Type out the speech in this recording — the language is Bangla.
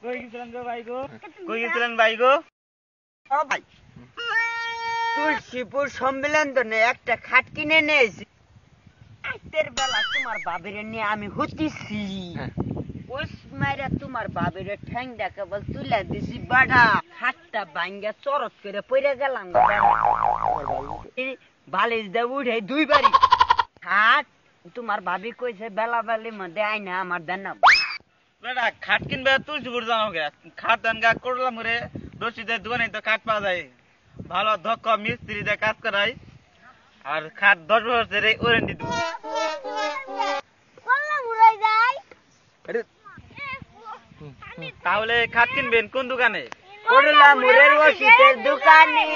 কই গেছিলেন গো ভাই গো? কই গেছিলেন ভাই গো? ও ভাই, তুলসীপুর সম্মেলন তো একটা খাট কিনে নিয়েছি। রাতের বেলা তোমার বাবের নিয়ে আমি হতিছি, ওই মাইরা তোমার বাবের ঠ্যাংটা কেবল তুলে দিছি বাড়া, খাটটা ভাঙ্গা চরত করে পড়ে গেলাম। বালিশ দিয়ে উঠে দুই বাড়ি খাট। তোমার ভাবি কইছে বেলা বেলির মধ্যে আইনা আমার দেন না। বেটা খাট কিনবে তুলসীপুর যাও গে, খাট দান গা করলাম রে। রশিদের দোকানে তো কাঠ পাওয়া যায়, ভালো দক্ষ মিস্ত্রি দিয়ে কাজ করাই। আর খাট 10 বছরের ওয়ারেন্টি দিব। তাহলে খাট কিনবেন কোন দোকানে? করলা মুরের রশিদের দোকানে।